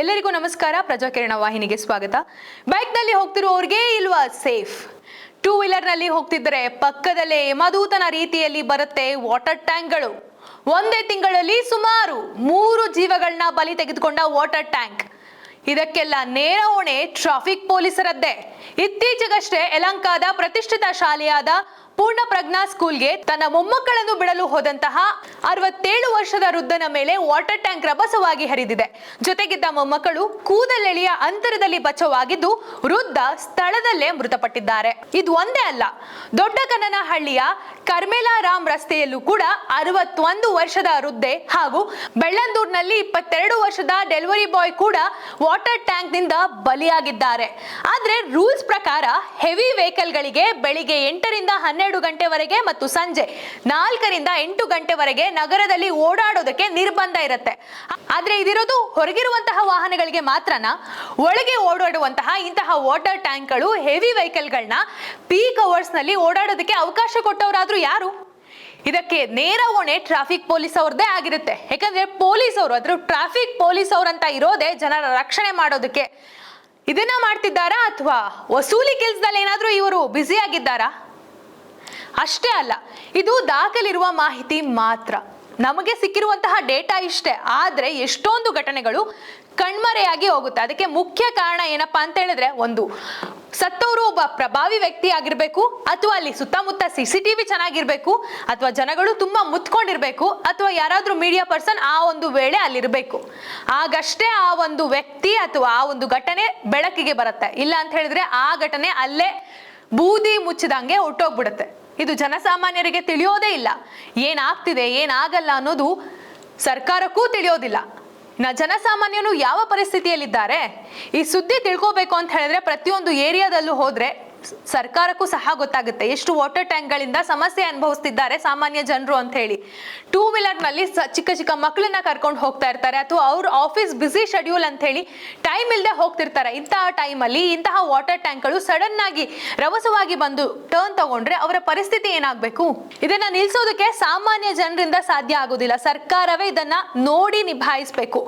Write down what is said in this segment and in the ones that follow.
ಎಲ್ಲರಿಗೂ ನಮಸ್ಕಾರ. ಪ್ರಜಾಕಿರಣ ವಾಹಿನಿಗೆ ಸ್ವಾಗತ. ಬೈಕ್ ನಲ್ಲಿ ಹೋಗ್ತಿರುವವರಿಗೆ ಇಲ್ವಾ ಸೇಫ್? ಟೂ ವೀಲರ್ ನಲ್ಲಿ ಹೋಗ್ತಿದ್ರೆ ಪಕ್ಕದಲ್ಲೇ ಯಮದೂತನ ರೀತಿಯಲ್ಲಿ ಬರುತ್ತೆ ವಾಟರ್ ಟ್ಯಾಂಕ್ಗಳು. ಒಂದೇ ತಿಂಗಳಲ್ಲಿ ಸುಮಾರು 3 ಜೀವಗಳನ್ನ ಬಲಿ ತೆಗೆದುಕೊಂಡ ವಾಟರ್ ಟ್ಯಾಂಕ್. ಇದಕ್ಕೆಲ್ಲ ನೇರ ಹೊಣೆ ಟ್ರಾಫಿಕ್ ಪೊಲೀಸರದ್ದೇ. ಇತ್ತೀಚೆಗಷ್ಟೇ ಯಲಹಂಕದ ಪ್ರತಿಷ್ಠಿತ ಶಾಲೆಯಾದ ಪೂರ್ಣ ಪ್ರಜ್ಞಾ ಸ್ಕೂಲ್ಗೆ ತನ್ನ ಮೊಮ್ಮಕ್ಕಳನ್ನು ಬಿಡಲು ಹೋದಂತಹ 67 ವರ್ಷದ ವೃದ್ಧನ ಮೇಲೆ ವಾಟರ್ ಟ್ಯಾಂಕ್ ರಭಸವಾಗಿ ಹರಿದಿದೆ. ಜೊತೆಗಿದ್ದ ಮೊಮ್ಮಕ್ಕಳು ಕೂದಲೆಳೆಯ ಅಂತರದಲ್ಲಿ ಬಚಾವಾಗಿದ್ದು ವೃದ್ಧ ಸ್ಥಳದಲ್ಲೇ ಮೃತಪಟ್ಟಿದ್ದಾರೆ. ಇದು ಒಂದೇ ಅಲ್ಲ, ದೊಡ್ಡಕನ್ನನಹಳ್ಳಿಯ ಕರ್ಮೇಲಾರಾಮ್ ರಸ್ತೆಯಲ್ಲೂ ಕೂಡ 61 ವರ್ಷದ ವೃದ್ಧೆ ಹಾಗೂ ಬೆಳ್ಳಂದೂರಿನಲ್ಲಿ 22 ವರ್ಷದ ಡೆಲಿವರಿ ಬಾಯ್ ಕೂಡ ವಾಟರ್ ಟ್ಯಾಂಕ್ ನಿಂದ ಬಲಿಯಾಗಿದ್ದಾರೆ. ಆದ್ರೆ ರೂಲ್ಸ್ ಪ್ರಕಾರ ಹೆವಿ ವೆಹಿಕಲ್ ಗಳಿಗೆ ಬೆಳಿಗ್ಗೆ 8 ರಿಂದ 12 ಗಂಟೆವರೆಗೆ ಮತ್ತು ಸಂಜೆ 4 ರಿಂದ 8 ಗಂಟೆವರೆಗೆ ನಗರದಲ್ಲಿ ಓಡಾಡೋದಕ್ಕೆ ನಿರ್ಬಂಧ ಇರುತ್ತೆ. ಆದ್ರೆ ಇದಿರೋದು ಹೊರಗಿರುವಂತಹ ವಾಹನಗಳಿಗೆ ಮಾತ್ರನಾ? ಒಳಗೆ ಓಡಾಡುವಂತಹ ಇಂತಹ ವಾಟರ್ ಟ್ಯಾಂಕ್ಗಳು ಹೆವಿ ವೆಹಿಕಲ್ ಗಳನ್ನ ಪೀಕ್ ಅವರ್ಸ್ ನಲ್ಲಿ ಓಡಾಡೋದಕ್ಕೆ ಅವಕಾಶ ಕೊಟ್ಟವರಾದ್ರೂ ಯಾರು? ಇದಕ್ಕೆ ನೇರ ಹೊಣೆ ಟ್ರಾಫಿಕ್ ಪೊಲೀಸ್ ಅವ್ರದ್ದೇ ಆಗಿರುತ್ತೆ. ಯಾಕಂದ್ರೆ ಪೊಲೀಸ್ ಅವರು, ಅದ್ರ ಟ್ರಾಫಿಕ್ ಪೊಲೀಸ್ ಅವರಂತ ಇರೋದೇ ಜನರ ರಕ್ಷಣೆ ಮಾಡೋದಕ್ಕೆ. ಇದನ್ನ ಮಾಡ್ತಿದ್ದಾರಾ ಅಥವಾ ವಸೂಲಿ ಕೆಲಸದಲ್ಲಿ ಏನಾದ್ರೂ ಇವರು ಬ್ಯುಸಿ ಆಗಿದ್ದಾರಾ? ಅಷ್ಟೇ ಅಲ್ಲ, ಇದು ದಾಖಲಿರುವ ಮಾಹಿತಿ ಮಾತ್ರ. ನಮಗೆ ಸಿಕ್ಕಿರುವಂತಹ ಡೇಟಾ ಇಷ್ಟೇ. ಆದ್ರೆ ಎಷ್ಟೊಂದು ಘಟನೆಗಳು ಕಣ್ಮರೆಯಾಗಿ ಹೋಗುತ್ತೆ. ಅದಕ್ಕೆ ಮುಖ್ಯ ಕಾರಣ ಏನಪ್ಪಾ ಅಂತ ಹೇಳಿದ್ರೆ, ಒಂದು ಸತ್ತವರು ಒಬ್ಬ ಪ್ರಭಾವಿ ವ್ಯಕ್ತಿ ಆಗಿರ್ಬೇಕು, ಅಥವಾ ಅಲ್ಲಿ ಸುತ್ತಮುತ್ತ CCTV ಚೆನ್ನಾಗಿರ್ಬೇಕು, ಅಥವಾ ಜನಗಳು ತುಂಬಾ ಮುತ್ಕೊಂಡಿರ್ಬೇಕು, ಅಥವಾ ಯಾರಾದ್ರೂ ಮೀಡಿಯಾ ಪರ್ಸನ್ ಆ ಒಂದು ವೇಳೆ ಅಲ್ಲಿರ್ಬೇಕು. ಆಗಷ್ಟೇ ಆ ಒಂದು ವ್ಯಕ್ತಿ ಅಥವಾ ಆ ಒಂದು ಘಟನೆ ಬೆಳಕಿಗೆ ಬರುತ್ತೆ. ಇಲ್ಲ ಅಂತ ಹೇಳಿದ್ರೆ ಆ ಘಟನೆ ಅಲ್ಲೇ ಬೂದಿ ಮುಚ್ಚಿದಂಗೆ ಹೊಟ್ಟೋಗ್ಬಿಡುತ್ತೆ. ಇದು ಜನಸಾಮಾನ್ಯರಿಗೆ ತಿಳಿಯೋದೇ ಇಲ್ಲ. ಏನಾಗ್ತಿದೆ ಏನಾಗಲ್ಲ ಅನ್ನೋದು ಸರ್ಕಾರಕ್ಕೂ ತಿಳಿಯೋದಿಲ್ಲ. ಜನಸಾಮಾನ್ಯನು ಯಾವ ಪರಿಸ್ಥಿತಿಯಲ್ಲಿದ್ದಾರೆ ಈ ಸುದ್ದಿ ತಿಳ್ಕೋಬೇಕು ಅಂತ ಹೇಳಿದ್ರೆ ಪ್ರತಿಯೊಂದು ಏರಿಯಾದಲ್ಲೂ ಹೋದ್ರೆ ಸರ್ಕಾರಕ್ಕೂ ಸಹ ಗೊತ್ತಾಗುತ್ತೆ ಎಷ್ಟು ವಾಟರ್ ಟ್ಯಾಂಕ್ ಗಳಿಂದ ಸಮಸ್ಯೆ ಅನುಭವಿಸ್ತಿದ್ದಾರೆ ಸಾಮಾನ್ಯ ಜನರು ಅಂತ ಹೇಳಿ. ಟೂ ವೀಲರ್ ನಲ್ಲಿ ಚಿಕ್ಕ ಚಿಕ್ಕ ಮಕ್ಕಳನ್ನ ಕರ್ಕೊಂಡು ಹೋಗ್ತಾ ಇರ್ತಾರೆ, ಅಥವಾ ಅವ್ರ ಆಫೀಸ್ ಬಿಸಿ ಶೆಡ್ಯೂಲ್ ಅಂತ ಹೇಳಿ ಟೈಮ್ ಇಲ್ಲದೆ ಹೋಗ್ತಿರ್ತಾರೆ. ಇಂತಹ ಟೈಮ್ ಅಲ್ಲಿ ಇಂತಹ ವಾಟರ್ ಟ್ಯಾಂಕ್ ಗಳು ಸಡನ್ ಆಗಿ ರಭಸವಾಗಿ ಬಂದು ಟರ್ನ್ ತಗೊಂಡ್ರೆ ಅವರ ಪರಿಸ್ಥಿತಿ ಏನಾಗ್ಬೇಕು? ಇದನ್ನ ನಿಲ್ಸೋದಕ್ಕೆ ಸಾಮಾನ್ಯ ಜನರಿಂದ ಸಾಧ್ಯ ಆಗೋದಿಲ್ಲ. ಸರ್ಕಾರವೇ ಇದನ್ನ ನೋಡಿ ನಿಭಾಯಿಸ್ಬೇಕು.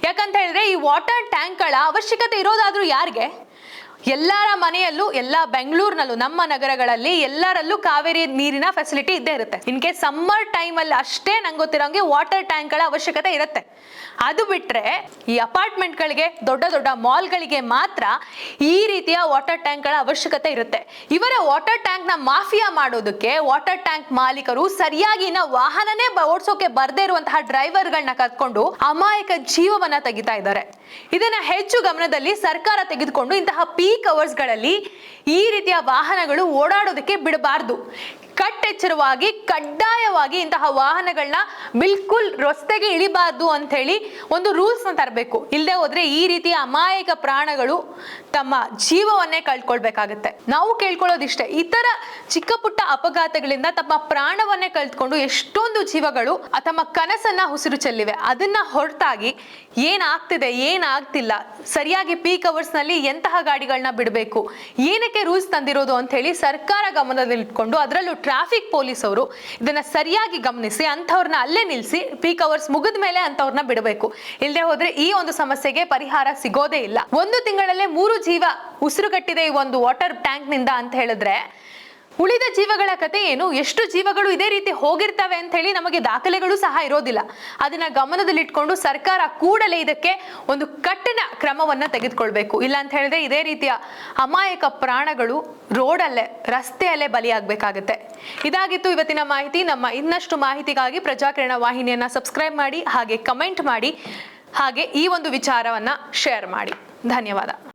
ಯಾಕಂತ ಹೇಳಿದ್ರೆ ಈ ವಾಟರ್ ಟ್ಯಾಂಕ್ ಗಳ ಅವಶ್ಯಕತೆ ಇರೋದಾದ್ರೂ ಯಾರಿಗೆ? ಎಲ್ಲರ ಮನೆಯಲ್ಲೂ, ಎಲ್ಲ ಬೆಂಗಳೂರಿನಲ್ಲೂ, ನಮ್ಮ ನಗರಗಳಲ್ಲಿ ಎಲ್ಲರಲ್ಲೂ ಕಾವೇರಿ ನೀರಿನ ಫೆಸಿಲಿಟಿ ಇದ್ದೇ ಇರುತ್ತೆ. ಇನ್ಕೇಸ್ ಸಮ್ಮರ್ ಟೈಮ್ ಅಲ್ಲಿ ಅಷ್ಟೇ ನಂಗೆ ಗೊತ್ತಿರೋಂಗೆ ವಾಟರ್ ಟ್ಯಾಂಕ್ ಗಳ ಅವಶ್ಯಕತೆ ಇರುತ್ತೆ. ಅದು ಬಿಟ್ರೆ ಈ ಅಪಾರ್ಟ್ಮೆಂಟ್ ಗಳಿಗೆ, ದೊಡ್ಡ ದೊಡ್ಡ ಮಾಲ್ ಗಳಿಗೆ ಮಾತ್ರ ಈ ರೀತಿಯ ವಾಟರ್ ಟ್ಯಾಂಕ್ ಗಳ ಅವಶ್ಯಕತೆ ಇರುತ್ತೆ. ಇವರ ವಾಟರ್ ಟ್ಯಾಂಕ್ ನ ಮಾಫಿಯಾ ಮಾಡೋದಕ್ಕೆ ವಾಟರ್ ಟ್ಯಾಂಕ್ ಮಾಲೀಕರು ಸರಿಯಾಗಿ ವಾಹನನೇ ಓಡಿಸೋಕೆ ಬರ್ದೇ ಇರುವಂತಹ ಡ್ರೈವರ್ ಗಳನ್ನ ಕತ್ಕೊಂಡು ಅಮಾಯಕ ಜೀವವನ್ನ ತೆಗಿತಾ ಇದ್ದಾರೆ. ಇದನ್ನ ಹೆಚ್ಚು ಗಮನದಲ್ಲಿ ಸರ್ಕಾರ ತೆಗೆದುಕೊಂಡು ಇಂತಹ ಪೀಕ್ ಅವರ್ಸ್ ಗಳಲ್ಲಿ ಈ ರೀತಿಯ ವಾಹನಗಳು ಓಡಾಡೋದಕ್ಕೆ ಬಿಡಬಾರ್ದು. ಕಟ್ಟೆಚ್ಚರವಾಗಿ ಕಡ್ಡಾಯವಾಗಿ ಇಂತಹ ವಾಹನಗಳನ್ನ ಬಿಲ್ಕುಲ್ ರಸ್ತೆಗೆ ಇಳಿಬಾರ್ದು ಅಂತ ಹೇಳಿ ಒಂದು ರೂಲ್ಸ್ ನ ತರಬೇಕು. ಇಲ್ಲದೆ ಹೋದ್ರೆ ಈ ರೀತಿಯ ಅಮಾಯಕ ಪ್ರಾಣಗಳು ತಮ್ಮ ಜೀವವನ್ನೇ ಕಳ್ಕೊಳ್ಬೇಕಾಗತ್ತೆ. ನಾವು ಕೇಳ್ಕೊಳ್ಳೋದಿಷ್ಟೇ, ಈ ತರ ಚಿಕ್ಕ ಪುಟ್ಟ ಅಪಘಾತಗಳಿಂದ ತಮ್ಮ ಪ್ರಾಣವನ್ನೇ ಕಳ್ಕೊಂಡು ಎಷ್ಟೊಂದು ಜೀವಗಳು ತಮ್ಮ ಕನಸನ್ನ ಉಸಿರು ಚೆಲ್ಲಿವೆ. ಅದನ್ನ ಹೊರತಾಗಿ ಏನಾಗ್ತಿದೆ ಏನಾಗ್ತಿಲ್ಲ, ಸರಿಯಾಗಿ ಪೀಕ್ ಅವರ್ಸ್ ನಲ್ಲಿ ಎಂತಹ ಗಾಡಿಗಳನ್ನ ಬಿಡಬೇಕು, ಏನಕ್ಕೆ ರೂಲ್ಸ್ ತಂದಿರೋದು ಅಂತ ಹೇಳಿ ಸರ್ಕಾರ ಗಮನದಲ್ಲಿಟ್ಕೊಂಡು, ಅದರಲ್ಲೂ ಟ್ರಾಫಿಕ್ ಪೊಲೀಸ್ ಅವರು ಇದನ್ನ ಸರಿಯಾಗಿ ಗಮನಿಸಿ ಅಂಥವ್ರನ್ನ ಅಲ್ಲೇ ನಿಲ್ಲಿಸಿ ಪೀಕ್ ಅವರ್ಸ್ ಮುಗಿದ ಮೇಲೆ ಅಂಥವ್ರನ್ನ ಬಿಡಬೇಕು. ಇಲ್ಲದೆ ಹೋದ್ರೆ ಈ ಒಂದು ಸಮಸ್ಯೆಗೆ ಪರಿಹಾರ ಸಿಗೋದೇ ಇಲ್ಲ. 1 ತಿಂಗಳಲ್ಲೇ 3 ಜೀವ ಉಸಿರುಗಟ್ಟಿದೆ ಈ ಒಂದು ವಾಟರ್ ಟ್ಯಾಂಕ್ ನಿಂದ ಅಂತ ಹೇಳಿದ್ರೆ ಉಳಿದ ಜೀವಗಳ ಕತೆ ಏನು? ಎಷ್ಟು ಜೀವಗಳು ಇದೇ ರೀತಿ ಹೋಗಿರ್ತವೆ ಅಂತ ಹೇಳಿ ನಮಗೆ ದಾಖಲೆಗಳು ಸಹ ಇರೋದಿಲ್ಲ. ಅದನ್ನ ಗಮನದಲ್ಲಿಟ್ಕೊಂಡು ಸರ್ಕಾರ ಕೂಡಲೇ ಇದಕ್ಕೆ ಒಂದು ಕಠಿಣ ಕ್ರಮವನ್ನ ತೆಗೆದುಕೊಳ್ಬೇಕು. ಇಲ್ಲ ಅಂತ ಹೇಳಿದ್ರೆ ಇದೇ ರೀತಿಯ ಅಮಾಯಕ ಪ್ರಾಣಗಳು ರೋಡಲ್ಲೇ, ರಸ್ತೆಯಲ್ಲೇ ಬಲಿಯಾಗಬೇಕಾಗತ್ತೆ. ಇದಾಗಿತ್ತು ಇವತ್ತಿನ ಮಾಹಿತಿ. ನಮ್ಮ ಇನ್ನಷ್ಟು ಮಾಹಿತಿಗಾಗಿ ಪ್ರಜಾಕಿರಣ ವಾಹಿನಿಯನ್ನ ಸಬ್ಸ್ಕ್ರೈಬ್ ಮಾಡಿ, ಹಾಗೆ ಕಮೆಂಟ್ ಮಾಡಿ, ಹಾಗೆ ಈ ಒಂದು ವಿಚಾರವನ್ನ ಶೇರ್ ಮಾಡಿ. ಧನ್ಯವಾದ.